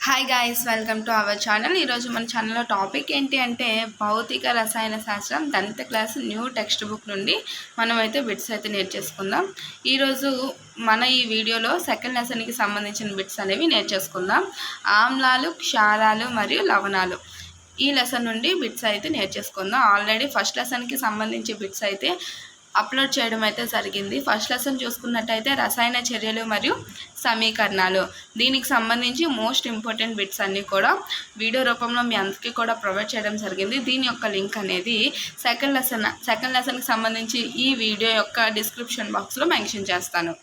Hi guys, welcome to our channel. ఈరోజు మన ఛానల్లో టాపిక్ ఏంటి అంటే భౌతిక రసాయన శాస్త్రం 10th class new text book నుండి మనమైతే బిట్స్ అయితే నేర్చేసుకుందాం. ఈరోజు మన ఈ వీడియోలో సెకండ్ లెసన్కి సంబంధించిన బిట్స్ అనేవి నేర్చేసుకుందాం. ఆమ్లాలు, క్షారాలు మరియు లవణాలు ఈ లెసన్ నుండి బిట్స్ అయితే నేర్చేసుకుందాం. ఆల్రెడీ ఫస్ట్ లెసన్కి సంబంధించి బిట్స్ అయితే అప్లోడ్ చేయడం అయితే జరిగింది. ఫస్ట్ లెసన్ చూసుకున్నట్టయితే రసాయన చర్యలు మరియు సమీకరణాలు, దీనికి సంబంధించి మోస్ట్ ఇంపార్టెంట్ బిట్స్ అన్నీ కూడా వీడియో రూపంలో మీ అందరికీ కూడా ప్రొవైడ్ చేయడం జరిగింది. దీని యొక్క లింక్ అనేది సెకండ్ లెసన్కి సంబంధించి ఈ వీడియో యొక్క డిస్క్రిప్షన్ బాక్స్లో మెన్షన్ చేస్తాను.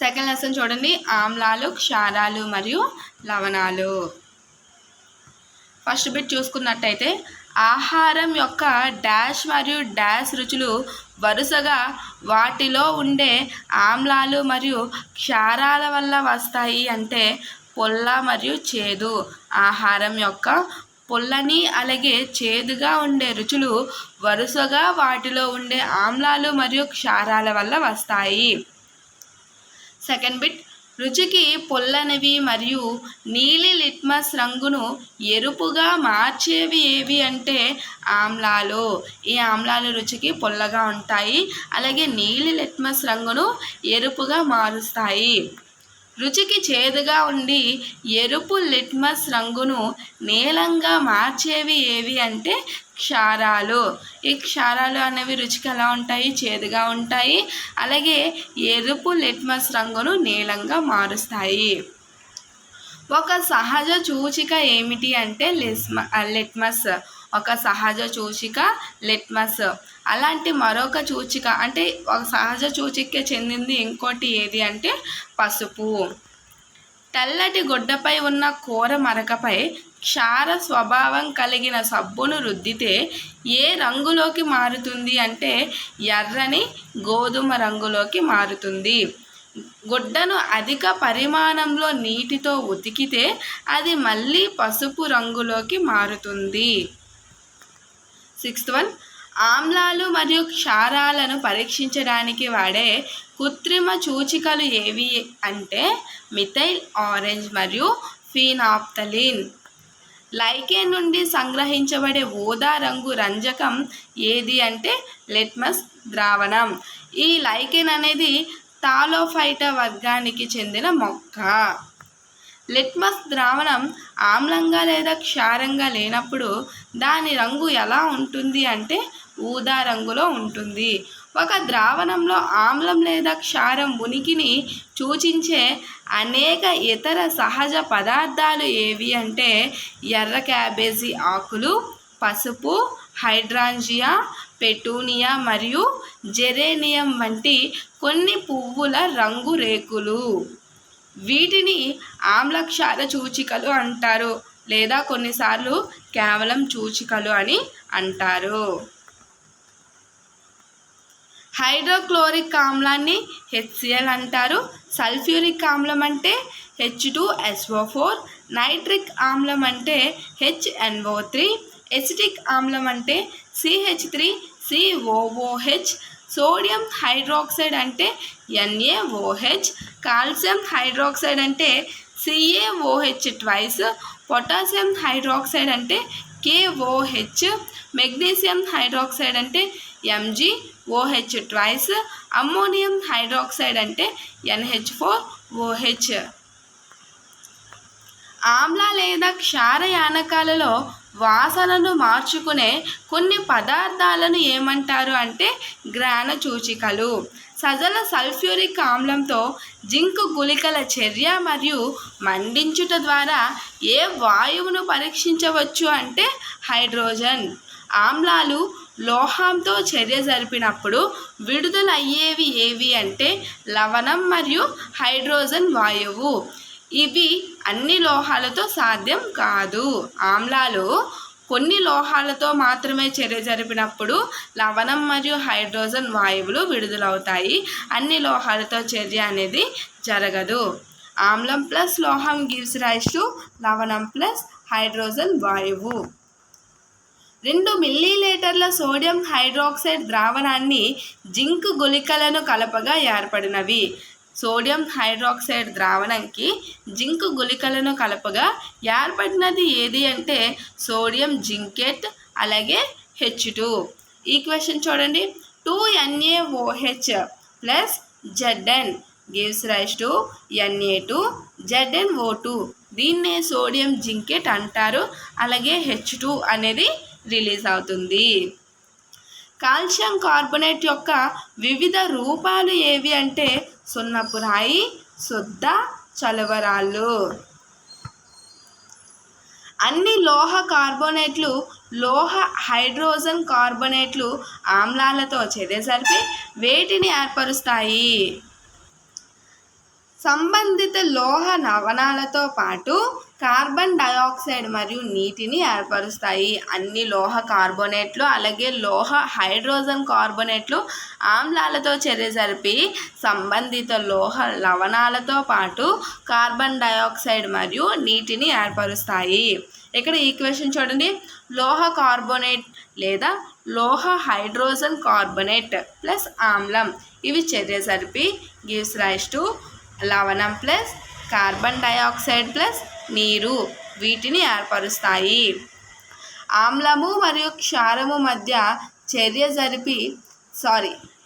సెకండ్ లెసన్ చూడండి, ఆమ్లాలు, క్షారాలు మరియు లవణాలు. ఫస్ట్ బిట్ చూసుకున్నట్టయితే ఆహారం యొక్క డాష్ మరియు డాష్ రుచులు వరుసగా వాటిలో ఉండే ఆమ్లాలు మరియు క్షారాల వల్ల వస్తాయి అంటే పొల్ల మరియు చేదు. ఆహారం యొక్క పొల్లని అలాగే చేదుగా ఉండే రుచులు వరుసగా వాటిలో ఉండే ఆమ్లాలు మరియు క్షారాల వల్ల వస్తాయి. సెకండ్ బిట్, రుచికి పొల్లనివి మరియు నీలి లిట్మస్ రంగును ఎరుపుగా మార్చేవి ఏవి అంటే ఆమ్లాలు. ఈ ఆమ్లాలు రుచికి పొల్లగా ఉంటాయి, అలాగే నీలి లిట్మస్ రంగును ఎరుపుగా మారుస్తాయి. రుచికి చేదుగా ఉండి ఎరుపు లిట్మస్ రంగును నీలంగా మార్చేవి ఏవి అంటే క్షారాలు. ఈ క్షారాలు అనేవి రుచికి ఎలా ఉంటాయి, చేదుగా ఉంటాయి, అలాగే ఎరుపు లిట్మస్ రంగును నీలంగా మారుస్తాయి. ఒక సహజ సూచిక ఏమిటి అంటే లిట్మస్. ఒక సహజ సూచిక లిట్మస్. అలాంటి మరొక సూచిక అంటే ఒక సహజ సూచికకి చెందింది ఇంకోటి ఏది అంటే పసుపు. తెల్లటి గుడ్డపై ఉన్న కూర మరకపై క్షార స్వభావం కలిగిన సబ్బును రుద్దితే ఏ రంగులోకి మారుతుంది అంటే ఎర్రని గోధుమ రంగులోకి మారుతుంది. గుడ్డను అధిక పరిమాణంలో నీటితో ఉతికితే అది మళ్ళీ పసుపు రంగులోకి మారుతుంది. సిక్స్త్ వన్, ఆమ్లాలు మరియు క్షారాలను పరీక్షించడానికి వాడే కృత్రిమ సూచికలు ఏవి అంటే మిథైల్ ఆరెంజ్ మరియు ఫినాప్థలిన్. లైకేన్ నుండి సంగ్రహించబడే ఊదా రంగు రంజకం ఏది అంటే లిట్మస్ ద్రావణం. ఈ లైకేన్ అనేది థాలోఫైటా వర్గానికి చెందిన మొక్క. లిట్మస్ ద్రావణం ఆమ్లంగా లేదా క్షారంగా లేనప్పుడు దాని రంగు ఎలా ఉంటుంది అంటే ఊదా రంగులో ఉంటుంది. ఒక ద్రావణంలో ఆమ్లం లేదా క్షారం ఉనికిని సూచించే అనేక ఇతర సహజ పదార్థాలు ఏవి అంటే ఎర్ర క్యాబేజీ ఆకులు, పసుపు, హైడ్రాంజియా, పెటూనియా మరియు జెరేనియం వంటి కొన్ని పువ్వుల రంగు రేకులు. వీటిని ఆమ్లక్షార సూచికలు అంటారు లేదా కొన్నిసార్లు కేవలం సూచికలు అని అంటారు. హైడ్రోక్లోరిక్ ఆమ్లాన్ని HCl అంటారు. సల్ఫ్యూరిక్ ఆమ్లం అంటే H2SO4, నైట్రిక్ ఆమ్లం అంటే HNO3, ఎసిటిక్ ఆమ్లం అంటే CH3COOH, సోడియం హైడ్రాక్సైడ్ అంటే NaOH, కాల్షియం హైడ్రాక్సైడ్ అంటే CaOH ట్వైస్, పొటాషియం హైడ్రాక్సైడ్ అంటే KOH, మెగ్నీషియం హైడ్రాక్సైడ్ అంటే MgOH ట్వైస్, అమ్మోనియం హైడ్రాక్సైడ్ అంటే NH4OH. ఆమ్ల లేదా క్షార యానకాలలో వాసనను మార్చుకునే కొన్ని పదార్థాలను ఏమంటారు అంటే గ్రాన సూచికలు. సజల సల్ఫ్యూరిక్ ఆమ్లంతో జింక్ గుళికల చర్య మరియు మండించుట ద్వారా ఏ వాయువును పరీక్షించవచ్చు అంటే హైడ్రోజన్. ఆమ్లాలు లోహంతో చర్య జరిపినప్పుడు విడుదలయ్యేవి ఏవి అంటే లవణం మరియు హైడ్రోజన్ వాయువు. ఇవి అన్ని లోహాలతో సాధ్యం కాదు. ఆమ్లాలు కొన్ని లోహాలతో మాత్రమే చర్య జరిపినప్పుడు లవణం మరియు హైడ్రోజన్ వాయువులు విడుదలవుతాయి. అన్ని లోహాలతో చర్య అనేది జరగదు. ఆమ్లం ప్లస్ లోహం గివ్స్ రైస్ టు లవణం ప్లస్ హైడ్రోజన్ వాయువు. 2 మిల్లీలీటర్ల సోడియం హైడ్రాక్సైడ్ ద్రావణాన్ని జింక్ గుళికలను కలపగా ఏర్పడినవి. సోడియం హైడ్రాక్సైడ్ ద్రావణంకి జింక్ గుళికలను కలపగా ఏర్పడినది ఏది అంటే సోడియం జింకేట్ అలాగే H2. ఈక్వేషన్ చూడండి, 2NaOH plus Zn gives rise to Na2 ZnO2. దీన్నే సోడియం జింకేట్ అంటారు. అలాగే H2 అనేది రిలీజ్ అవుతుంది. కాల్షియం కార్బోనేట్ యొక్క వివిధ రూపాలు ఏవి అంటే సున్నపు రాయి, శుద్ధ, చలువరాళ్ళు. అన్ని లోహ కార్బోనేట్లు లోహ హైడ్రోజన్ కార్బోనేట్లు ఆమ్లాలతో చర్య జరిపి వేటిని ఏర్పరుస్తాయి. సంబంధిత లోహ లవణాలతో పాటు కార్బన్ డయాక్సైడ్ మరియు నీటిని ఏర్పరుస్తాయి. అన్ని లోహ కార్బోనేట్లు అలాగే లోహ హైడ్రోజన్ కార్బోనేట్లు ఆమ్లాలతో చర్య జరిపి సంబంధిత లోహ లవణాలతో పాటు కార్బన్ డయాక్సైడ్ మరియు నీటిని ఏర్పరుస్తాయి. ఇక్కడ ఈక్వేషన్ చూడండి, లోహ కార్బోనేట్ లేదా లోహ హైడ్రోజన్ కార్బోనేట్ ప్లస్ ఆమ్లం ఇవి చర్య జరిపి గివ్స్ రైస్ టు లవణం ప్లస్ కార్బన్ డయాక్సైడ్ ప్లస్ నీరు వీటిని ఏర్పరుస్తాయి. ఆమ్లము మరియు క్షారము మధ్య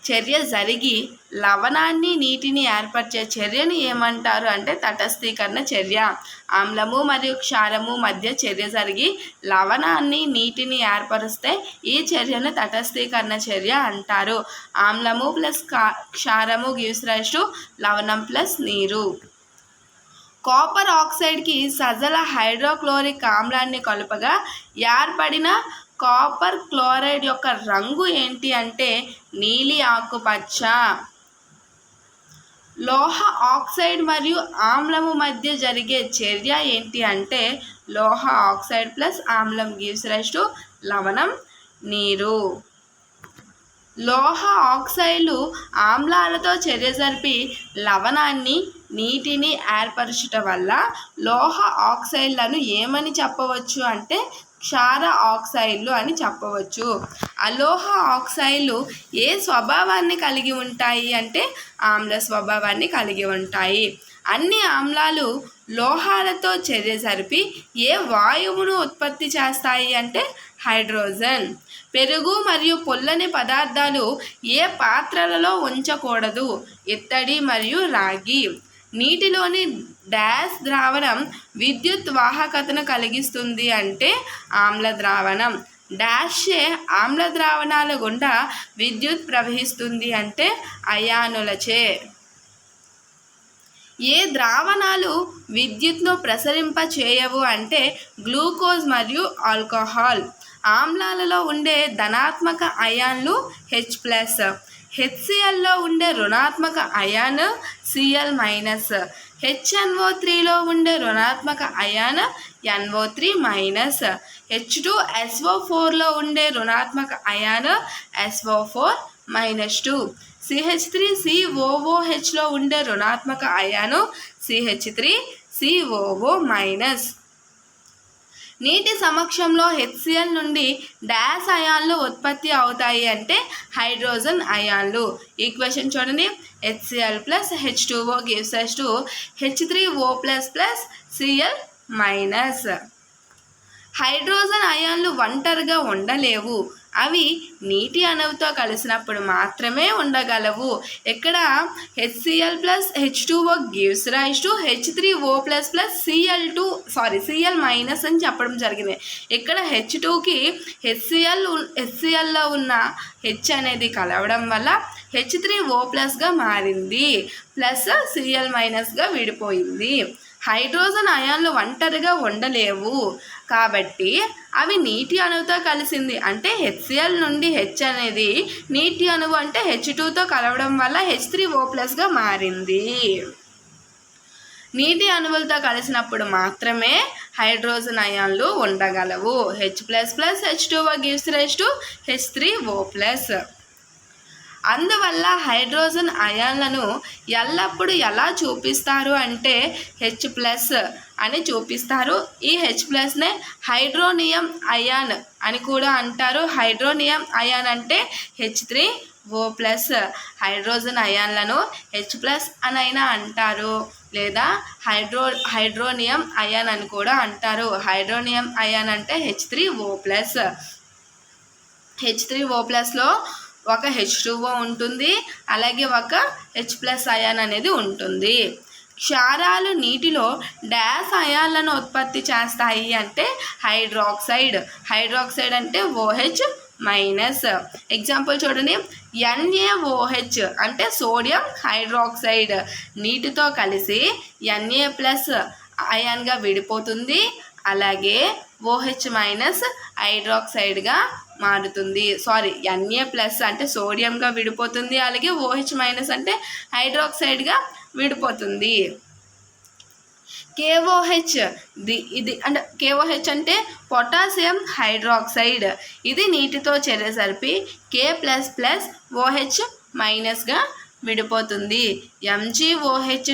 చర్య జరిగి లవణాన్ని నీటిని ఏర్పరిచే చర్యను ఏమంటారు అంటే తటస్థీకరణ చర్య. ఆమ్లము మరియు క్షారము మధ్య చర్య జరిగి లవణాన్ని నీటిని ఏర్పరిస్తే ఈ చర్యను తటస్థీకరణ చర్య అంటారు. ఆమ్లము ప్లస్ క్షారము గివ్స్ రైస్ టు లవణం ప్లస్ నీరు. కాపర్ ఆక్సైడ్కి సజల హైడ్రోక్లోరిక్ ఆమ్లాన్ని కలుపగా ఏర్పడిన కాపర్ క్లోరైడ్ యొక్క రంగు ఏంటి అంటే నీలి ఆకుపచ్చ. లోహ ఆక్సైడ్ మరియు ఆమ్లము మధ్య జరిగే చర్య ఏంటి అంటే లోహ ఆక్సైడ్ ప్లస్ ఆమ్లం గివ్స్ రైస్ టు లవణం నీరు. లోహ ఆక్సైడ్లు ఆమ్లాలతో చర్య జరిపి లవణాన్ని నీటిని ఏర్పరచటం వల్ల లోహ ఆక్సైడ్లను ఏమని చెప్పవచ్చు అంటే క్షార ఆక్సైడ్లు అని చెప్పవచ్చు. అలోహ ఆక్సైడ్లు ఏ స్వభావాన్ని కలిగి ఉంటాయి అంటే ఆమ్ల స్వభావాన్ని కలిగి ఉంటాయి. అన్ని ఆమ్లాలు లోహాలతో చర్య జరిపి ఏ వాయువును ఉత్పత్తి చేస్తాయి అంటే హైడ్రోజన్. పెరుగు మరియు పొల్లని పదార్థాలు ఏ పాత్రలలో ఉంచకూడదు, ఇత్తడి మరియు రాగి. నీటిలోని డాష్ ద్రావణం విద్యుత్ వాహకతను కలిగిస్తుంది అంటే ఆమ్ల ద్రావణం. డాషే ఆమ్ల ద్రావణాల గుండా విద్యుత్ ప్రవహిస్తుంది అంటే అయానులచే. ఏ ద్రావణాలు విద్యుత్ను ప్రసరింప చేయవు అంటే గ్లూకోజ్ మరియు ఆల్కహాల్. ఆమ్లాలలో ఉండే ధనాత్మక అయాన్లు H+, HClలో ఉండే రుణాత్మక అయాన్ Cl-, HNO3లో ఉండే రుణాత్మక అయాన్ NO3-, H2SO4లో ఉండే రుణాత్మక అయాన్ SO4-2, CH3COOHలో ఉండే రుణాత్మక అయాను CH3COO-. నీటి సమక్షంలో HCl నుండి డాష్ అయాన్లు ఉత్పత్తి అవుతాయి అంటే హైడ్రోజన్ అయాన్లు. ఈక్వేషన్ చూడండి, HCl plus H2O gives rise to H3O plus Cl-. Hydrogen అయాన్లు ఒంటరిగా ఉండలేవు, అవి నీటి అణువుతో కలిసినప్పుడు మాత్రమే ఉండగలవు. ఇక్కడ HCl plus H2O gives rise to H3O plus Cl- అని చెప్పడం జరిగింది. ఇక్కడ H2కి HClలో ఉన్న H అనేది కలవడం వల్ల H3O+గా మారింది, ప్లస్ Cl- విడిపోయింది. హైడ్రోజన్ అయాన్లు ఒంటరిగా ఉండలేవు కాబట్టి అవి నీటి అణువుతో కలిసింది అంటే HCl నుండి H అనేది నీటి అణువు అంటే H2తో కలవడం వల్ల H3O+గా మారింది. నీటి అణువులతో కలిసినప్పుడు మాత్రమే హైడ్రోజన్ అయాన్లు ఉండగలవు. H++H2O gives rise to H3O+. అందువల్ల హైడ్రోజన్ అయాన్లను ఎల్లప్పుడూ ఎలా చూపిస్తారు అంటే H+ అని చూపిస్తారు. ఈ H+నే హైడ్రోనియం అయాన్ అని కూడా అంటారు. హైడ్రోనియం అయాన్ అంటే H3 O+ హైడ్రోజన్ అయాన్లను H+ అనైనా అంటారు, లేదా హైడ్రోనియం అయాన్ అని కూడా అంటారు. హైడ్రోనియం అయాన్ అంటే H3O+. H3O+లో ఒక H2O ఉంటుంది, అలాగే ఒక H+ అయాన్ అనేది ఉంటుంది. క్షారాలు నీటిలో డాష్ అయాన్లను ఉత్పత్తి చేస్తాయి అంటే హైడ్రాక్సైడ్ అంటే OH-. ఎగ్జాంపుల్ చూడండి, NaOH అంటే సోడియం హైడ్రాక్సైడ్ నీటితో కలిసి Na+ అయాన్గా విడిపోతుంది, అలాగే OH- హైడ్రాక్సైడ్గా మారుతుంది. Na+ అంటే సోడియంగా విడిపోతుంది, అలాగే OH- అంటే హైడ్రాక్సైడ్గా విడిపోతుంది. KOH KOH అంటే పొటాషియం హైడ్రాక్సైడ్. ఇది నీటితో చేరేసరికి K++OH- విడిపోతుంది. MgOH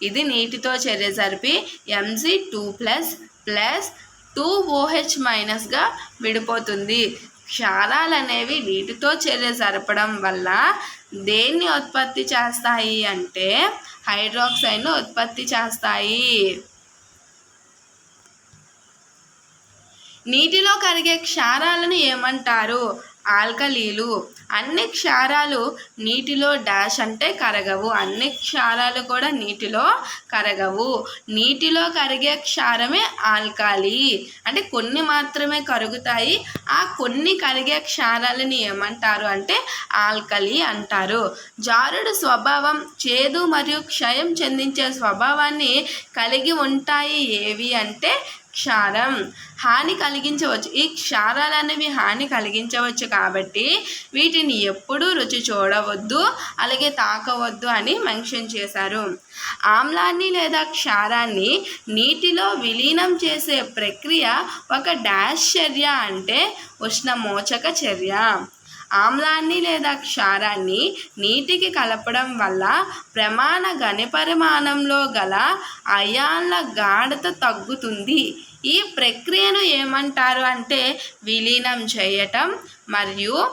ఇది నీటితో చేరేసరికి Mg2++2OH- విడిపోతుంది. క్షారాలు అనేవి నీటితో చేరే జరపడం వల్ల దేన్ని ఉత్పత్తి చేస్తాయి అంటే హైడ్రాక్సైడ్ను ఉత్పత్తి చేస్తాయి. నీటిలో కరిగే క్షారాలను ఏమంటారు? ఆల్కలీలు. అన్ని క్షారాలు నీటిలో డాష్ అంటే కరగవు. అన్ని క్షారాలు కూడా నీటిలో కరగవు. నీటిలో కరిగే క్షారమే ఆల్కాలి. అంటే కొన్ని మాత్రమే కరుగుతాయి. ఆ కొన్ని కరిగే క్షారాలని ఏమంటారు అంటే ఆల్కలి అంటారు. జారుడు స్వభావం, చేదు మరియు క్షయం చెందించే స్వభావాన్ని కలిగి ఉంటాయి ఏవి అంటే క్షారం. హాని కలిగించవచ్చు. ఈ క్షారాలు అనేవి హాని కలిగించవచ్చు కాబట్టి వీటిని ఎప్పుడూ రుచి చూడవద్దు, అలాగే తాకవద్దు అని మెన్షన్ చేశారు. ఆమ్లాన్ని లేదా క్షారాన్ని నీటిలో విలీనం చేసే ప్రక్రియ ఒక డాష్ చర్య అంటే ఉష్ణమోచక చర్య. ఆమ్లాన్ని లేదా క్షారాన్ని నీటికి కలపడం వల్ల ప్రమాణ ఘనపరిమాణంలో గల అయాన్ల గాఢత తగ్గుతుంది. ఈ ప్రక్రియను ఏమంటారు అంటే విలీనం చేయటం. మరియు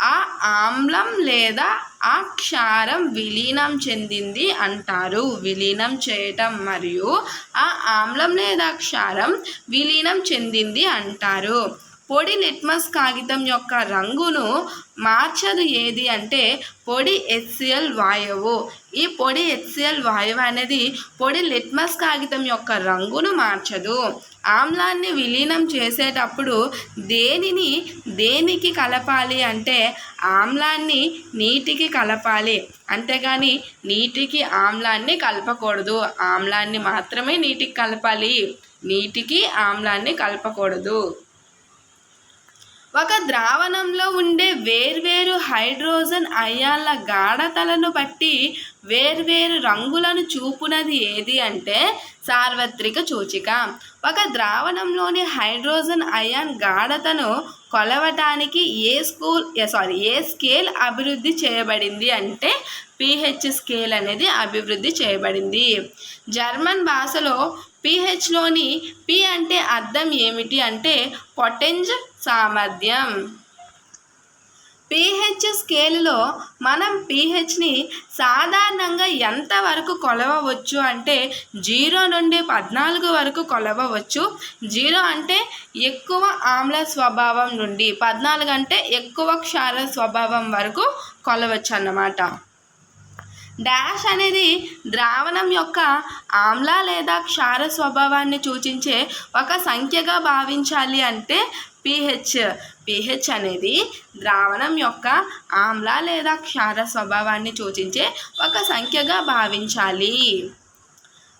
ఆ ఆమ్లం లేదా ఆ క్షారం విలీనం చెందింది అంటారు. విలీనం చేయటం మరియు ఆ ఆమ్లం లేదా క్షారం విలీనం చెందింది అంటారు. పొడి లిట్మస్ కాగితం యొక్క రంగును మార్చదు ఏది అంటే పొడి HCl వాయువు. ఈ పొడి HCl వాయువు అనేది పొడి లిట్మస్ కాగితం యొక్క రంగును మార్చదు. ఆమ్లాన్ని విలీనం చేసేటప్పుడు దేనికి కలపాలి అంటే ఆమ్లాన్ని నీటికి కలపాలి, అంతేగాని నీటికి ఆమ్లాన్ని కలపకూడదు. ఆమ్లాన్ని మాత్రమే నీటికి కలపాలి, నీటికి ఆమ్లాన్ని కలపకూడదు. ఒక ద్రావణంలో ఉండే వేర్వేరు హైడ్రోజన్ అయాన్ల గాఢతలను బట్టి వేర్వేరు రంగులను చూపునది ఏది అంటే సార్వత్రిక సూచిక. ఒక ద్రావణంలోని హైడ్రోజన్ అయాన్ గాఢతను కొలవటానికి ఏ స్కేల్ అభివృద్ధి చేయబడింది అంటే pH స్కేల్ అనేది అభివృద్ధి చేయబడింది. జర్మన్ భాషలో pHలోని P అంటే అర్థం ఏమిటి అంటే పొటెన్స్ సామర్థ్యం. pH స్కేలులో మనం pHని సాధారణంగా ఎంతవరకు కొలవవచ్చు అంటే 0 నుండి 14 వరకు కొలవవచ్చు. 0 అంటే ఎక్కువ ఆమ్ల స్వభావం నుండి 14 అంటే ఎక్కువ క్షార స్వభావం వరకు కొలవచ్చు అన్నమాట. డాష్ అనేది ద్రావణం యొక్క ఆమ్ల లేదా క్షార స్వభావాన్ని సూచించే ఒక సంఖ్యగా భావించాలి అంటే pH అనేది ద్రావణం యొక్క ఆమ్ల లేదా క్షార స్వభావాన్ని సూచించే ఒక సంఖ్యగా భావించాలి.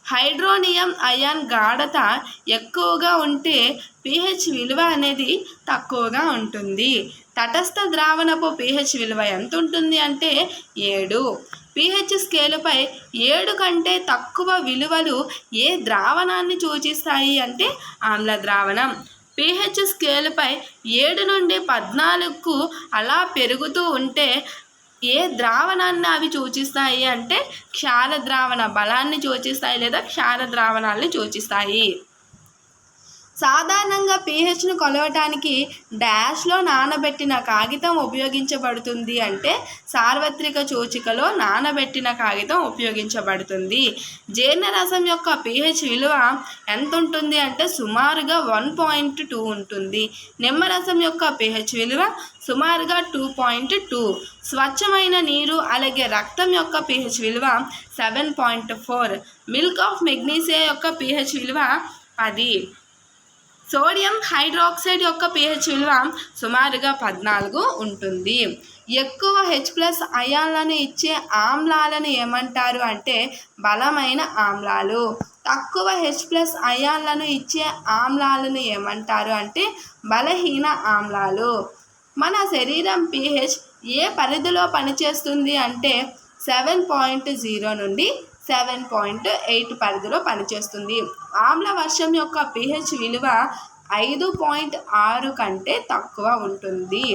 హైడ్రోనియం అయాన్ గాఢత ఎక్కువగా ఉంటే pH విలువ అనేది తక్కువగా ఉంటుంది. తటస్థ ద్రావణపు pH విలువ ఎంత ఉంటుంది అంటే 7. pH స్కేలుపై 7 కంటే తక్కువ విలువలు ఏ ద్రావణాన్ని సూచిస్తాయి అంటే ఆమ్ల ద్రావణం. pH స్కేలుపై 7 నుండి 14కు అలా పెరుగుతూ ఉంటే ఏ ద్రావణాన్ని అవి సూచిస్తాయి అంటే క్షార ద్రావణ బలాన్ని సూచిస్తాయి లేదా క్షార ద్రావణాలని సూచిస్తాయి. సాధారణంగా pHను కొలవటానికి డాష్లో నానబెట్టిన కాగితం ఉపయోగించబడుతుంది అంటే సార్వత్రిక సూచికలో నానబెట్టిన కాగితం ఉపయోగించబడుతుంది. జీర్ణరసం యొక్క pH విలువ ఎంత ఉంటుంది అంటే సుమారుగా 1.2 ఉంటుంది. నిమ్మరసం యొక్క pH విలువ సుమారుగా 2.2. స్వచ్ఛమైన నీరు అలాగే రక్తం యొక్క pH విలువ 7.4. మిల్క్ ఆఫ్ మెగ్నీషియా యొక్క pH విలువ 10. సోడియం హైడ్రాక్సైడ్ యొక్క pH విలువ సుమారుగా 14 ఉంటుంది. ఎక్కువ H+ అయాన్లను ఇచ్చే ఆమ్లాలను ఏమంటారు అంటే బలమైన ఆమ్లాలు. తక్కువ H+ అయాన్లను ఇచ్చే ఆమ్లాలను ఏమంటారు అంటే బలహీన ఆమ్లాలు. మన శరీరం pH ఏ పరిధిలో పనిచేస్తుంది అంటే 7.0 నుండి 7.8 పరిధిలో పనిచేస్తుంది. ఆమ్ల వర్షం యొక్క pH విలువ 5.6 కంటే తక్కువ ఉంటుంది.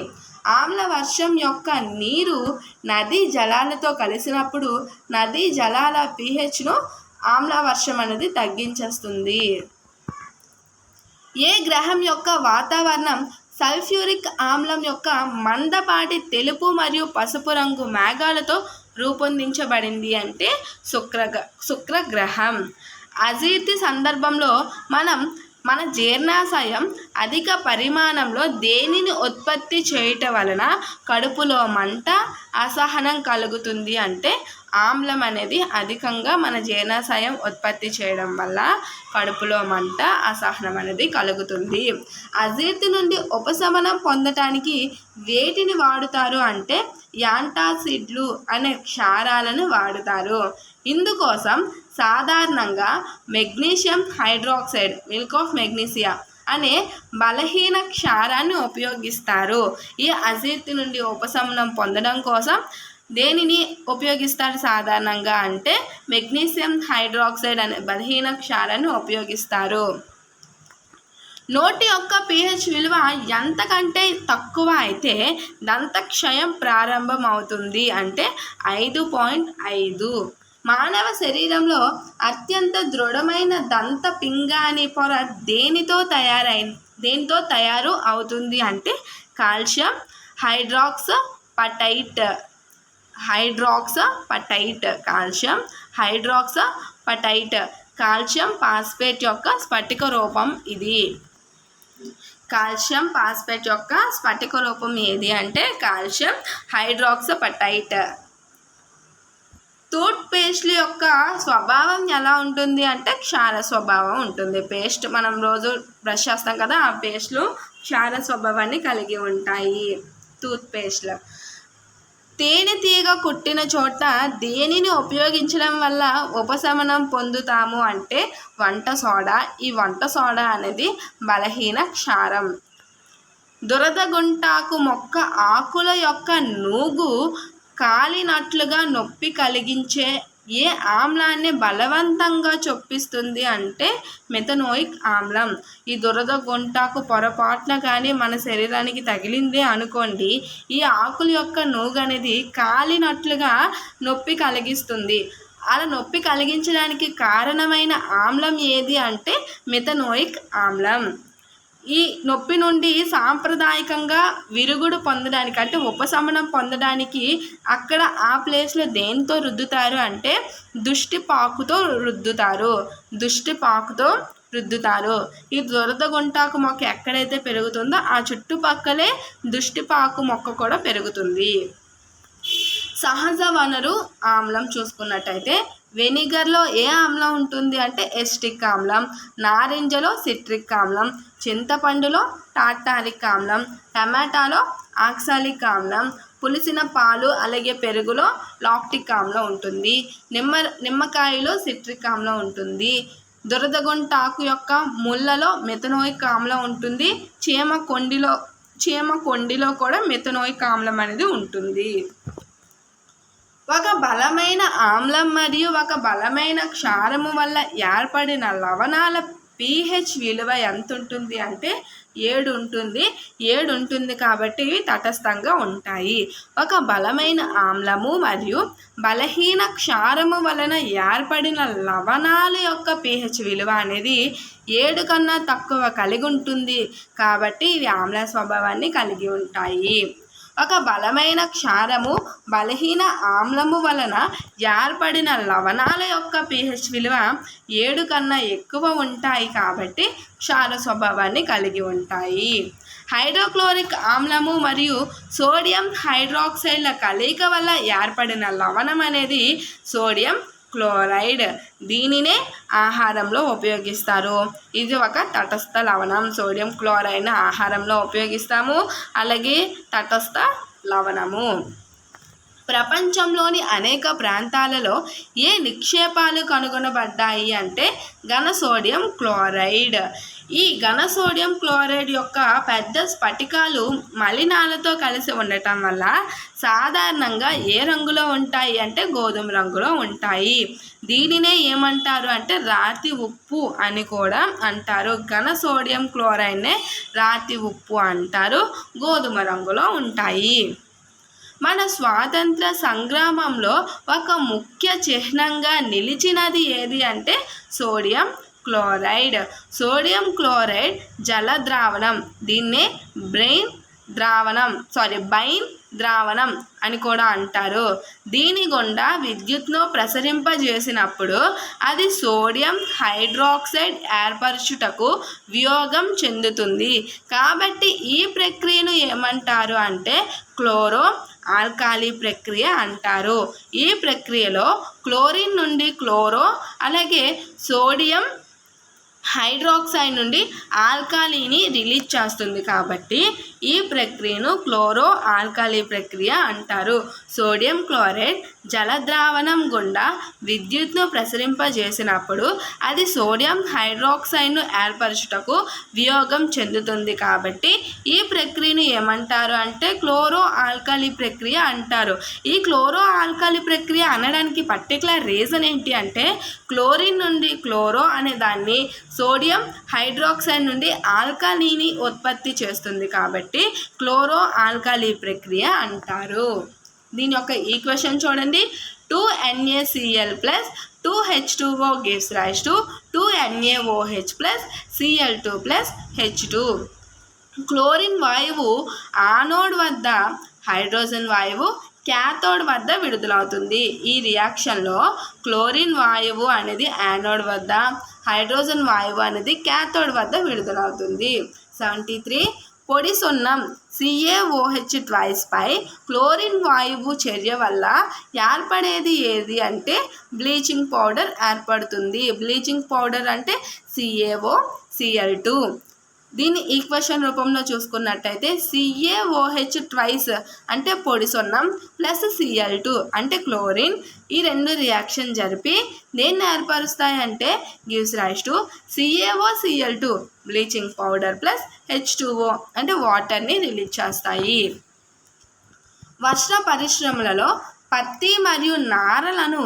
ఆమ్ల వర్షం యొక్క నీరు నదీ జలాలతో కలిసినప్పుడు నదీ జలాల pHను ఆమ్ల వర్షం అనేది తగ్గించేస్తుంది. ఏ గ్రహం యొక్క వాతావరణం సల్ఫ్యూరిక్ ఆమ్లం యొక్క మందపాటి తెలుపు మరియు పసుపు రంగు మేఘాలతో రూపొందించబడింది అంటే శుక్రగ్రహం. అజీర్తి సందర్భంలో మన జీర్ణాశయం అధిక పరిమాణంలో దేనిని ఉత్పత్తి చేయటం వలన కడుపులో మంట అసహనం కలుగుతుంది అంటే ఆమ్లం అనేది అధికంగా మన జీర్ణాశయం ఉత్పత్తి చేయడం వల్ల కడుపులో మంట అసహనం అనేది కలుగుతుంది. అజీర్తి నుండి ఉపశమనం పొందటానికి వేటిని వాడుతారు అంటే యాంటాసిడ్లు అనే క్షారాలను వాడుతారు. ఇందుకోసం సాధారణంగా magnesium hydroxide milk of magnesia అనే బలహీన క్షారాన్ని ఉపయోగిస్తారు. ఈ అజీర్తి నుండి ఉపశమనం పొందడం కోసం దేనిని ఉపయోగిస్తారు సాధారణంగా అంటే మెగ్నీషియం హైడ్రాక్సైడ్ అనే బలహీన క్షారాన్ని ఉపయోగిస్తారు. నోటి యొక్క pH విలువ ఎంతకంటే తక్కువ అయితే దంతక్షయం ప్రారంభం అవుతుంది అంటే 5.5. మానవ శరీరంలో అత్యంత దృఢమైన దంత పింగాణి పొర దేనితో తయారు అవుతుంది అంటే కాల్షియం హైడ్రాక్సపటైట్. కాల్షియం హైడ్రాక్సపటైట్ కాల్షియం ఫాస్ఫేట్ యొక్క స్ఫటిక రూపం ఇది. కాల్షియం ఫాస్ఫేట్ యొక్క స్ఫటిక రూపం ఏది అంటే కాల్షియం హైడ్రాక్సపటైట్. టూత్ పేస్ట్ల యొక్క స్వభావం ఎలా ఉంటుంది అంటే క్షార స్వభావం ఉంటుంది. పేస్ట్ మనం రోజు బ్రష్ చేస్తాం కదా, ఆ పేస్ట్లు క్షార స్వభావాన్ని కలిగి ఉంటాయి. టూత్ పేస్ట్లు తేనెటీగ కుట్టిన చోట దేనిని ఉపయోగించడం వల్ల ఉపశమనం పొందుతాము అంటే వంట సోడా. ఈ వంట సోడా అనేది బలహీన క్షారం. దురదగుంటాకు మొక్క ఆకుల యొక్క నూగు కాలినట్లుగా నొప్పి కలిగించే ఏ ఆమ్లాన్ని బలవంతంగా చొప్పిస్తుంది అంటే మెథనోయిక్ ఆమ్లం. ఈ దురద గుంటాకు పొరపాటున కానీ మన శరీరానికి తగిలిందే అనుకోండి, ఈ ఆకుల యొక్క నూగు అనేది కాలినట్లుగా నొప్పి కలిగిస్తుంది. అలా నొప్పి కలిగించడానికి కారణమైన ఆమ్లం ఏది అంటే మెథనోయిక్ ఆమ్లం. ఈ నొప్పి నుండి సాంప్రదాయకంగా విరుగుడు పొందడానికి అంటే ఉపశమనం పొందడానికి అక్కడ ఆ ప్లేస్లో దేంతో రుద్దుతారు అంటే దుష్టిపాకుతో రుద్దుతారు. ఈ దురద గుంటాకు మొక్క ఎక్కడైతే పెరుగుతుందో ఆ చుట్టుపక్కలే దుష్టిపాకు మొక్క కూడా పెరుగుతుంది. సహజ వనరు ఆమ్లం చూసుకున్నట్టయితే వెనిగర్లో ఏ ఆమ్లం ఉంటుంది అంటే ఎస్టిక్ ఆమ్లం, నారింజలో సిట్రిక్ ఆమ్లం, చింతపండులో టార్టారిక్ ఆమ్లం, టమాటాలో ఆక్సాలిక్ ఆమ్లం, పులిసిన పాలు అలాగే పెరుగులో లాక్టిక్ ఆమ్లం ఉంటుంది, నిమ్మకాయలో సిట్రిక్ ఆమ్లం ఉంటుంది, దురదగొంటాకు యొక్క ముళ్ళలో మెథనోయిక్ ఆమ్లం ఉంటుంది, చీమ కొండిలో కూడా మెథనోయిక్ ఆమ్లం అనేది ఉంటుంది. ఒక బలమైన ఆమ్లం మరియు ఒక బలమైన క్షారము వల్ల ఏర్పడిన లవణాల pH విలువ ఎంత ఉంటుంది అంటే 7 ఉంటుంది. 7 ఉంటుంది కాబట్టి ఇవి తటస్థంగా ఉంటాయి. ఒక బలమైన ఆమ్లము మరియు బలహీన క్షారము వలన ఏర్పడిన లవణాల యొక్క pH విలువ అనేది 7 కన్నా తక్కువ కలిగి ఉంటుంది కాబట్టి ఇవి ఆమ్ల స్వభావాన్ని కలిగి ఉంటాయి. ఒక బలమైన క్షారము బలహీన ఆమ్లము వలన ఏర్పడిన లవణాల యొక్క pH విలువ 7 కన్నా ఎక్కువ ఉంటాయి కాబట్టి క్షార స్వభావాన్ని కలిగి ఉంటాయి. హైడ్రోక్లోరిక్ ఆమ్లము మరియు సోడియం హైడ్రాక్సైడ్ల కలయిక వల్ల ఏర్పడిన లవణం అనేది సోడియం క్లోరైడ్. దీనినే ఆహారంలో ఉపయోగిస్తారు. ఇది ఒక తటస్థ లవణం. సోడియం క్లోరైడ్ని ఆహారంలో ఉపయోగిస్తాము. అలాగే తటస్థ లవణము. ప్రపంచంలోని అనేక ప్రాంతాలలో ఏ నిక్షేపాలు కనుగొనబడ్డాయి అంటే ఘన సోడియం క్లోరైడ్. ఈ ఘన సోడియం క్లోరైడ్ యొక్క పెద్ద స్ఫటికాలు మలినాలతో కలిసి ఉండటం వల్ల సాధారణంగా ఏ రంగులో ఉంటాయి అంటే గోధుమ రంగులో ఉంటాయి. దీనినే ఏమంటారు అంటే రాతి ఉప్పు అని కూడా అంటారు. ఘన సోడియం క్లోరైడ్నే రాతి ఉప్పు అంటారు. గోధుమ రంగులో ఉంటాయి. మన స్వాతంత్ర సంగ్రామంలో ఒక ముఖ్య చిహ్నంగా నిలిచినది ఏది అంటే సోడియం క్లోరైడ్. సోడియం క్లోరైడ్ జల ద్రావణం. దీన్నే బైన్ ద్రావణం అని కూడా అంటారు. దీని గుండా విద్యుత్ను ప్రసరింపజేసినప్పుడు అది సోడియం హైడ్రాక్సైడ్ ఏర్పరచుటకు వియోగం చెందుతుంది. కాబట్టి ఈ ప్రక్రియను ఏమంటారు అంటే క్లోరో ఆల్కాలీ ప్రక్రియ అంటారు. ఈ ప్రక్రియలో క్లోరిన్ నుండి క్లోరో అలాగే సోడియం హైడ్రాక్సైడ్ నుండి ఆల్కాలీని రిలీజ్ చేస్తుంది కాబట్టి ఈ ప్రక్రియను క్లోరో ఆల్కాలీ ప్రక్రియ అంటారు. సోడియం క్లోరైడ్ జలద్రావణం గుండా విద్యుత్ను ప్రసరింపజేసినప్పుడు అది సోడియం హైడ్రాక్సైడ్ను ఏర్పరచుటకు వియోగం చెందుతుంది కాబట్టి ఈ ప్రక్రియను ఏమంటారు అంటే క్లోరో ఆల్కాలీ ప్రక్రియ అంటారు. ఈ క్లోరో ఆల్కాలీ ప్రక్రియ అనడానికి పర్టికులర్ రీజన్ ఏంటి అంటే క్లోరిన్ నుండి క్లోరో అనే దాన్ని సోడియం హైడ్రాక్సైడ్ నుండి ఆల్కాలీని ఉత్పత్తి చేస్తుంది కాబట్టి క్లోరో ఆల్కాలీ ప్రక్రియ అంటారు. దీని యొక్క ఈక్వేషన్ చూడండి. 2NaCl plus 2H2O gives rise to 2NaOH plus Cl2 plus H2. Chlorine వాయువు ఆనోడ్ వద్ద, హైడ్రోజన్ వాయువు క్యాథోడ్ వద్ద విడుదలవుతుంది. ఈ రియాక్షన్లో క్లోరిన్ వాయువు అనేది యానోడ్ వద్ద, హైడ్రోజన్ వాయువు అనేది క్యాథోడ్ వద్ద విడుదలవుతుంది. 73 పొడి సున్నం CaOH ట్వైస్ పై క్లోరిన్ వాయువు చర్య వల్ల ఏర్పడేది ఏది అంటే బ్లీచింగ్ పౌడర్ ఏర్పడుతుంది. బ్లీచింగ్ పౌడర్ అంటే CaOCl2. దీన్ని ఈక్వేషన్ రూపంలో చూసుకున్నట్టయితే CaOH ట్వైస్ అంటే పొడి సున్నం ప్లస్ Cl2 అంటే క్లోరిన్, ఈ రెండు రియాక్షన్ జరిపి దేన్ని ఏర్పరుస్తాయి అంటే gives rise to CaOCl2 bleaching powder plus H2O అంటే వాటర్ని రిలీజ్ చేస్తాయి. వస్త్ర పరిశ్రమలలో పత్తి మరియు నారలను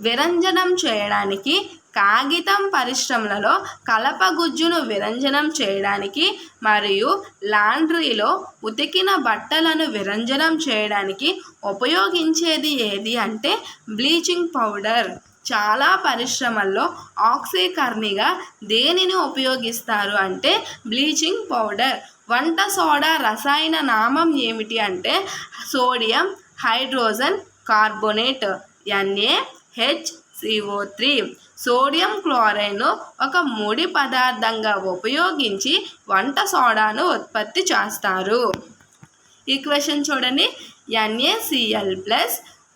విరంజనం చేయడానికి, కాగితం పరిశ్రమలలో కలపగుజ్జును విరంజనం చేయడానికి మరియు లాండ్రీలో ఉతికిన బట్టలను విరంజనం చేయడానికి ఉపయోగించేది ఏది అంటే బ్లీచింగ్ పౌడర్. చాలా పరిశ్రమల్లో ఆక్సీకరణిగా దేనిని ఉపయోగిస్తారు అంటే బ్లీచింగ్ పౌడర్. వంట సోడా రసాయన నామం ఏమిటి అంటే sodium hydrogen carbonate NaHCO3. Sodium క్లోరైడ్ను ఒక ముడి పదార్థంగా ఉపయోగించి వంట సోడాను ఉత్పత్తి చేస్తారు. ఈక్వేషన్ చూడండి. NaCl plus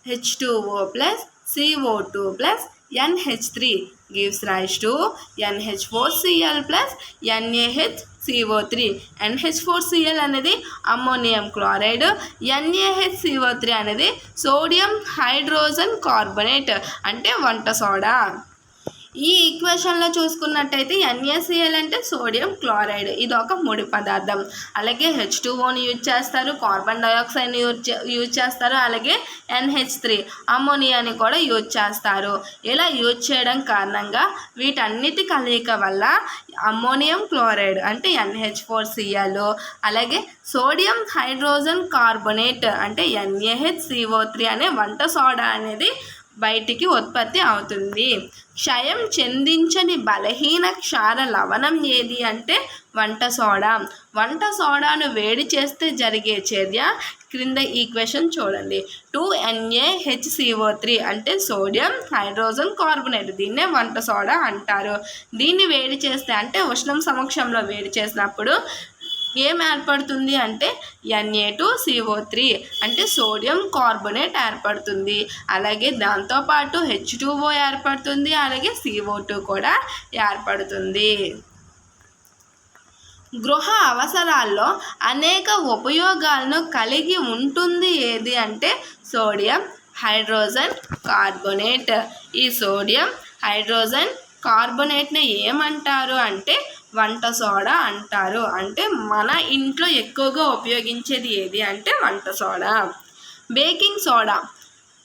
H2O plus CO2 plus NH3 gives rise to NH4Cl plus NaHCO3. NH4Cl అనేది అమ్మోనియం క్లోరైడ్, NaHCO3 అనేది సోడియం హైడ్రోజన్ కార్బోనేట్ అంటే వంట సోడా. ఈ ఈక్వేషన్లో చూసుకున్నట్టయితే NaCl అంటే సోడియం క్లోరైడ్, ఇది ఒక ముడి పదార్థం. అలాగే H2Oని యూజ్ చేస్తారు, కార్బన్ డైఆక్సైడ్ని యూజ్ చేస్తారు, అలాగే NH3 అమ్మోనియాని కూడా యూజ్ చేస్తారు. ఇలా యూజ్ చేయడం కారణంగా వీటన్నిటి కలయిక వల్ల అమ్మోనియం క్లోరైడ్ అంటే NH4Cl, అలాగే సోడియం హైడ్రోజన్ కార్బోనేట్ అంటే NaHCO3 అనే వంట సోడా అనేది బయటికి ఉత్పత్తి అవుతుంది. క్షయం చెందించని బలహీన క్షార లవణం ఏది అంటే వంట సోడా. వంట సోడాను వేడి చేస్తే జరిగే చర్య క్రింద ఈక్వేషన్ చూడండి. 2NaHCO3 అంటే సోడియం హైడ్రోజన్ కార్బోనేట్, దీన్నే వంట సోడా అంటారు. దీన్ని వేడి చేస్తే అంటే ఉష్ణం సమక్షంలో వేడి చేసినప్పుడు ఏం ఏర్పడుతుంది అంటే Na2CO3 అంటే సోడియం కార్బోనేట్ ఏర్పడుతుంది. అలాగే దాంతోపాటు H2O ఏర్పడుతుంది, అలాగే CO2 కూడా ఏర్పడుతుంది. గృహ అవసరాల్లో అనేక ఉపయోగాలను కలిగి ఉంటుంది ఏది అంటే సోడియం హైడ్రోజన్ కార్బోనేట్. ఈ సోడియం హైడ్రోజన్ కార్బోనేట్ని ఏమంటారు అంటే వంట సోడా అంటారు. అంటే మన ఇంట్లో ఎక్కువగా ఉపయోగించేది ఏది అంటే వంట సోడా. బేకింగ్ సోడా,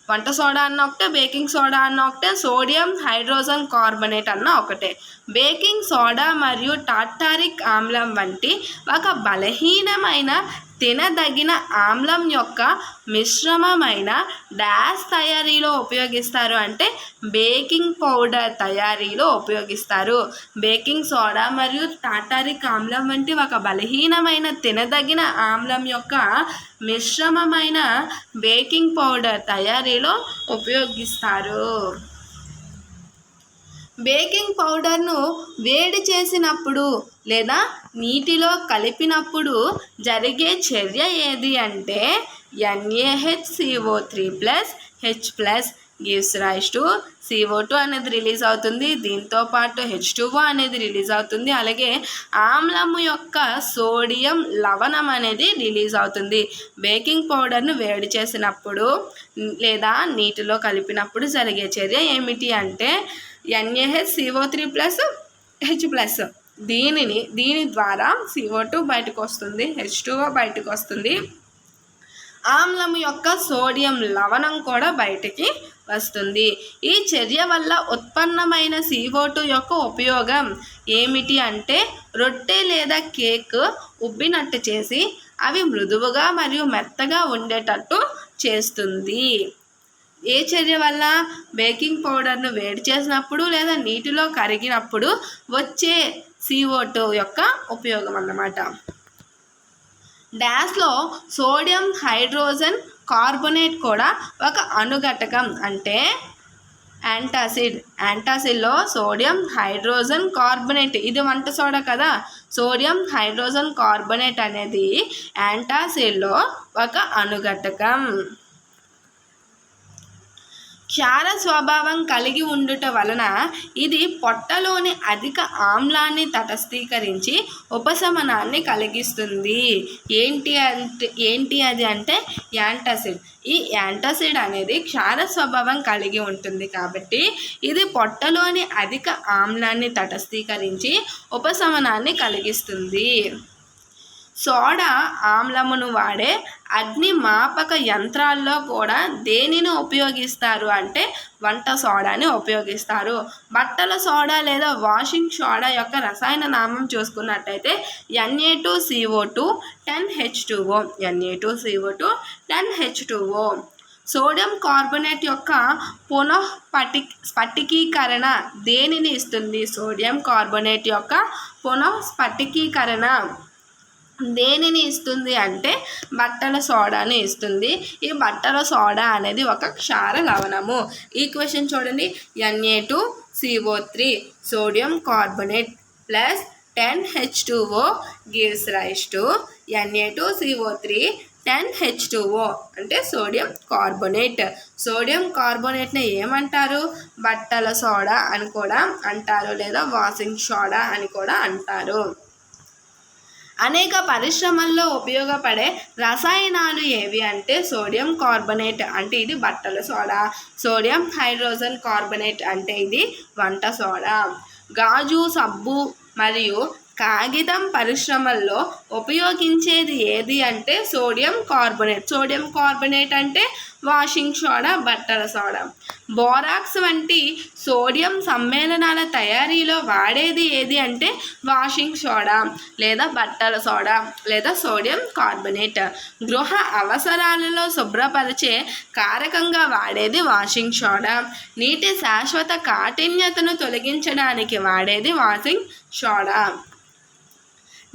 వంట సోడా అన్న ఒకటే, బేకింగ్ సోడా అన్న ఒకటే, సోడియం హైడ్రోజన్ కార్బోనేట్ అన్న ఒకటే. బేకింగ్ సోడా మరియు టార్టారిక్ ఆమ్లం వంటి ఒక బలహీనమైన తినదగిన ఆమ్లం యొక్క మిశ్రమమైన డాష్ తయారీలో ఉపయోగిస్తారు అంటే బేకింగ్ పౌడర్ తయారీలో ఉపయోగిస్తారు. బేకింగ్ సోడా మరియు టార్టారిక్ ఆమ్లం వంటి ఒక బలహీనమైన తినదగిన ఆమ్లం యొక్క మిశ్రమమైన బేకింగ్ పౌడర్ తయారీలో ఉపయోగిస్తారు. బేకింగ్ పౌడర్ను వేడి చేసినప్పుడు లేదా నీటిలో కలిపినప్పుడు జరిగే చర్య ఏది అంటే NaHCO3+H+ gives rise to CO2 అనేది రిలీజ్ అవుతుంది. దీంతోపాటు H2O అనేది రిలీజ్ అవుతుంది. అలాగే ఆమ్లము యొక్క సోడియం లవణం అనేది రిలీజ్ అవుతుంది. బేకింగ్ పౌడర్ను వేడి చేసినప్పుడు లేదా నీటిలో కలిపినప్పుడు జరిగే చర్య ఏమిటి అంటే NaHCO3+H+. దీని ద్వారా CO2 బయటకు వస్తుంది, H2O బయటకు వస్తుంది, ఆమ్లం యొక్క సోడియం లవణం కూడా బయటికి వస్తుంది. ఈ చర్య వల్ల ఉత్పన్నమైన CO2 యొక్క ఉపయోగం ఏమిటి అంటే రొట్టె లేదా కేక్ ఉబ్బినట్టు చేసి అవి మృదువుగా మరియు మెత్తగా ఉండేటట్టు చేస్తుంది. ఏ చర్య వల్ల? బేకింగ్ పౌడర్ను వేడి చేసినప్పుడు లేదా నీటిలో కరిగినప్పుడు వచ్చే CO2 యొక్క ఉపయోగం అన్నమాట. డాష్లో సోడియం హైడ్రోజన్ కార్బోనేట్ కూడా ఒక అణుఘటకం అంటే యాంటాసిడ్. యాంటాసిడ్లో సోడియం హైడ్రోజన్ కార్బోనేట్, ఇది వంట సోడా కదా, సోడియం హైడ్రోజన్ కార్బోనేట్ అనేది యాంటాసిడ్లో ఒక అణుఘటకం. క్షార స్వభావం కలిగి ఉండుట వలన ఇది పొట్టలోని అధిక ఆమ్లాన్ని తటస్థీకరించి ఉపశమనాన్ని కలిగిస్తుంది. ఏంటి అది అంటే యాంటాసిడ్. ఈ యాంటాసిడ్ అనేది క్షార స్వభావం కలిగి ఉంటుంది కాబట్టి ఇది పొట్టలోని అధిక ఆమ్లాన్ని తటస్థీకరించి ఉపశమనాన్ని కలిగిస్తుంది. సోడా ఆమ్లమును వాడే అగ్నిమాపక యంత్రాల్లో కూడా దేనిని ఉపయోగిస్తారు అంటే వంట సోడాని ఉపయోగిస్తారు. బట్టల సోడా లేదా వాషింగ్ సోడా యొక్క రసాయన నామం చూసుకున్నట్టయితే Na2CO2 10H2O. Na2CO2 10H2O. Sodium carbonate యొక్క స్ఫటికీకరణ దేనిని ఇస్తుంది? సోడియం కార్బోనేట్ యొక్క పునఃస్ఫటికీకరణ దేనిని ఇస్తుంది అంటే బట్టల సోడాని ఇస్తుంది. ఈ బట్టల సోడా అనేది ఒక క్షార లవణము. ఈక్వేషన్ చూడండి. Na2CO3 sodium carbonate plus 10H2O gives rise to Na2CO3 10H2O అంటే సోడియం కార్బోనేట్. సోడియం కార్బోనేట్ని ఏమంటారు? బట్టల సోడా అని కూడా అంటారు, లేదా వాషింగ్ సోడా అని కూడా అంటారు. అనేక పరిశ్రమల్లో ఉపయోగపడే రసాయనాలు ఏవి అంటే సోడియం కార్బోనేట్ అంటే ఇది బట్టల సోడా, సోడియం హైడ్రోజన్ కార్బోనేట్ అంటే ఇది వంట సోడా. గాజు, సబ్బు మరియు కాగితం పరిశ్రమల్లో ఉపయోగించేది ఏది అంటే సోడియం కార్బోనేట్. సోడియం కార్బోనేట్ అంటే వాషింగ్ సోడా, బట్టల సోడా. బోరాక్స్ వంటి సోడియం సమ్మేళనాల తయారీలో వాడేది ఏది అంటే వాషింగ్ సోడా లేదా బట్టల సోడా లేదా సోడియం కార్బోనేట్. గృహ అవసరాలలో శుభ్రపరిచే కారకంగా వాడేది వాషింగ్ సోడా. నీటి శాశ్వత కాఠిన్యతను తొలగించడానికి వాడేది వాషింగ్ సోడా.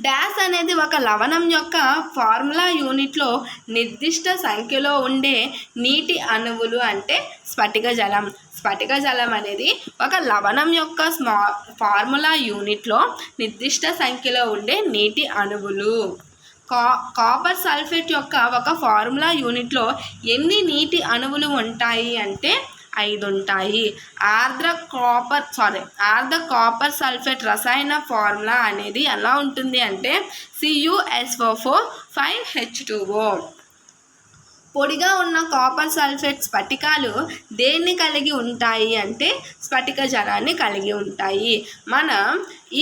డాష్ అనేది ఒక లవణం యొక్క ఫార్ములా యూనిట్లో నిర్దిష్ట సంఖ్యలో ఉండే నీటి అణువులు అంటే స్ఫటిక జలం. స్ఫటిక జలం అనేది ఒక లవణం యొక్క ఫార్ములా యూనిట్లో నిర్దిష్ట సంఖ్యలో ఉండే నీటి అణువులు. కాపర్ సల్ఫేట్ యొక్క ఒక ఫార్ములా యూనిట్లో ఎన్ని నీటి అణువులు ఉంటాయి అంటే 5 ఉంటాయి. ఆర్ద్ర కాపర్ సల్ఫేట్ రసాయన ఫార్ములా అనేది ఎలా ఉంటుంది అంటే CuSO4 5H2O. పొడిగా ఉన్న కాపర్ సల్ఫేట్ స్ఫటికాలు దేన్ని కలిగి ఉంటాయి అంటే స్ఫటిక జలాన్ని కలిగి ఉంటాయి. మనం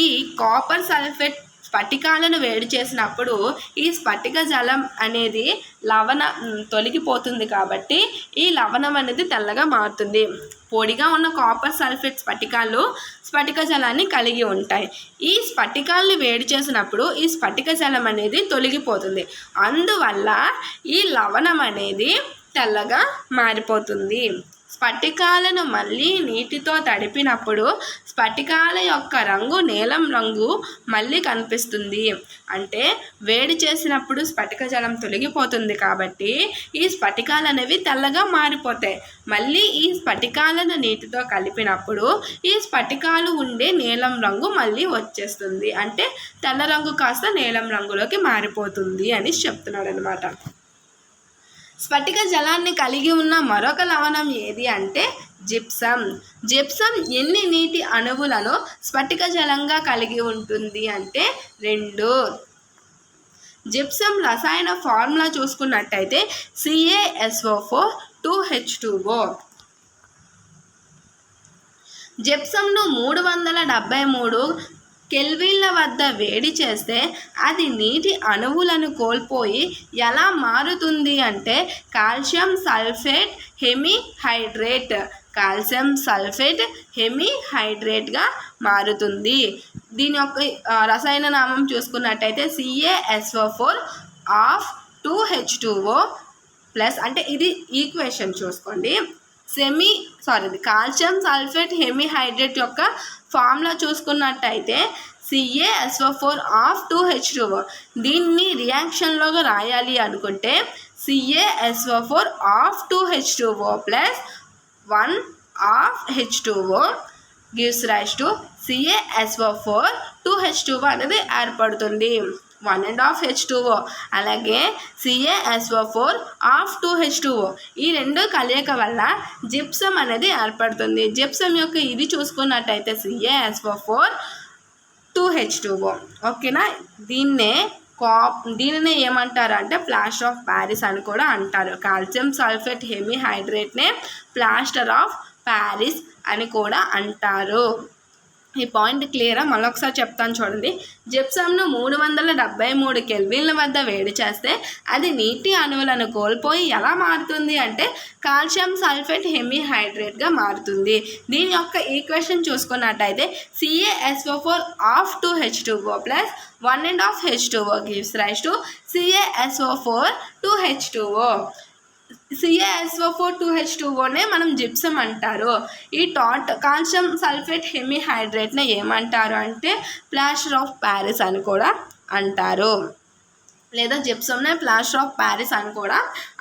ఈ కాపర్ సల్ఫేట్ స్ఫటికాలను వేడి చేసినప్పుడు ఈ స్ఫటిక జలం అనేది తొలగిపోతుంది కాబట్టి ఈ లవణం అనేది తెల్లగా మారుతుంది. పొడిగా ఉన్న కాపర్ సల్ఫేట్ స్ఫటికాలు స్ఫటిక జలాన్ని కలిగి ఉంటాయి. ఈ స్ఫటికాలను వేడి చేసినప్పుడు ఈ స్ఫటిక జలం అనేది తొలగిపోతుంది. అందువల్ల ఈ లవణం అనేది తెల్లగా మారిపోతుంది. స్ఫటికాలను మళ్ళీ నీటితో తడిపినప్పుడు స్ఫటికాల యొక్క రంగు నీలం రంగు మళ్ళీ కనిపిస్తుంది. అంటే వేడి చేసినప్పుడు స్ఫటిక జలం తొలగిపోతుంది కాబట్టి ఈ స్ఫటికాలు అనేవి తెల్లగా మారిపోతాయి. మళ్ళీ ఈ స్ఫటికాలను నీటితో కలిపినప్పుడు ఈ స్ఫటికాలు ఉండే నీలం రంగు మళ్ళీ వచ్చేస్తుంది. అంటే తెల్ల రంగు కాస్త నీలం రంగులోకి మారిపోతుంది అని చెప్తున్నాడు అనమాట. స్ఫటిక జలాన్ని కలిగి ఉన్న మరొక లవణం ఏది అంటే జిప్సం. జిప్సం ఎన్ని నీటి అణువులను స్ఫటిక జలంగా కలిగి ఉంటుంది అంటే 2. జిప్సం రసాయన ఫార్ములా చూసుకున్నట్టయితే CaSO4 2H2O. జిప్సంను 373 కెల్విన్ల వద్ద వేడి చేస్తే అది నీటి అణువులను కోల్పోయి ఎలా మారుతుంది అంటే calcium sulphate hemihydrate. Calcium sulphate హెమిహైడ్రేట్గా మారుతుంది. దీని యొక్క రసాయన నామం చూసుకున్నట్టయితే CaSO4 2H2O ప్లస్ అంటే ఇది ఈక్వేషన్ చూసుకోండి. కాల్షియం సల్ఫేట్ హెమిహైడ్రేట్ యొక్క ఫార్ములా చూసుకున్నట్టయితే CaSO4 2H2O. దీన్ని రియాక్షన్లోగా రాయాలి అనుకుంటే CaSO4 2H2O plus 1 H2O gives rise to CaSO4 2H2O అనేది ఏర్పడుతుంది. 1 H2O. అలాగే CaSO4 2H2O ఈ రెండు కలయిక వల్ల జిప్సం అనేది ఏర్పడుతుంది. జిప్సం యొక్క ఇది చూసుకున్నట్టయితే CaSO4 2H2O. ఓకేనా. దీనినే ఏమంటారు అంటే ప్లాస్టర్ ఆఫ్ ప్యారిస్ అని కూడా అంటారు. కాల్షియం సల్ఫేట్ హెమిహైడ్రేట్నే ప్లాస్టర్ ఆఫ్ ప్యారిస్ అని కూడా అంటారు. ఈ పాయింట్ క్లియరా? మళ్ళొకసారి చెప్తాను చూడండి. జిప్సంను 373 కెల్విన్ల వద్ద వేడి చేస్తే అది నీటి అణువులను కోల్పోయి ఎలా మారుతుంది అంటే కాల్షియం సల్ఫేట్ హెమిహైడ్రేట్గా మారుతుంది. దీని యొక్క ఈక్వేషన్ చూసుకున్నట్టయితే CaSO4 2H2O plus 1 H2O gives rise to CaSO4 2H2O. CaSO4 2H2Oనే మనం జిప్సం అంటారు. ఈ కాల్షియం సల్ఫేట్ హెమిహైడ్రేట్నే ఏమంటారు అంటే ప్లాస్టర్ ఆఫ్ ప్యారిస్ అని కూడా అంటారు. లేదా జిప్సంనే ప్లాస్టర్ ఆఫ్ ప్యారిస్ అని కూడా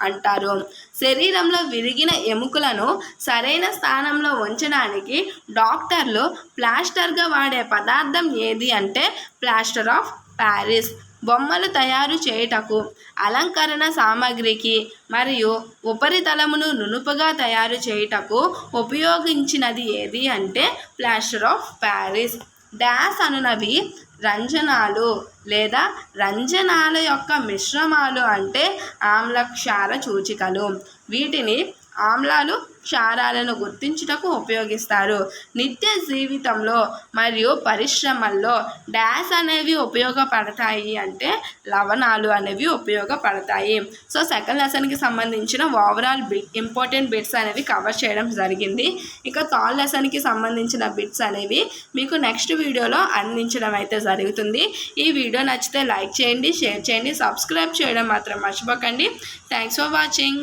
అంటారు. శరీరంలో విరిగిన ఎముకలను సరైన స్థానంలో ఉంచడానికి డాక్టర్లు ప్లాస్టర్గా వాడే పదార్థం ఏది అంటే ప్లాస్టర్ ఆఫ్ ప్యారిస్. బొమ్మలు తయారు చేయుటకు, అలంకరణ సామాగ్రికి మరియు ఉపరితలమును నునుపుగా తయారు చేయుటకు ఉపయోగించినది ఏది అంటే ప్లాస్టర్ ఆఫ్ ప్యారిస్. డాష్ అనునవి రంజనాలు లేదా రంజనాల యొక్క మిశ్రమాలు అంటే ఆమ్ల క్షార సూచికలు. వీటిని ఆమ్లాలు క్షారాలను గుర్తించుటకు ఉపయోగిస్తారు. నిత్య జీవితంలో మరియు పరిశ్రమల్లో డాష్ అనేవి ఉపయోగపడతాయి అంటే లవణాలు అనేవి ఉపయోగపడతాయి. సో సెకండ్ లెసన్కి సంబంధించిన ఓవరాల్ ఇంపార్టెంట్ బిట్స్ అనేవి కవర్ చేయడం జరిగింది. ఇక థర్డ్ లెసన్కి సంబంధించిన బిట్స్ అనేవి మీకు నెక్స్ట్ వీడియోలో అందించడం అయితే జరుగుతుంది. ఈ వీడియో నచ్చితే లైక్ చేయండి, షేర్ చేయండి, సబ్స్క్రైబ్ చేయడం మాత్రం మర్చిపోకండి. Thanks for watching.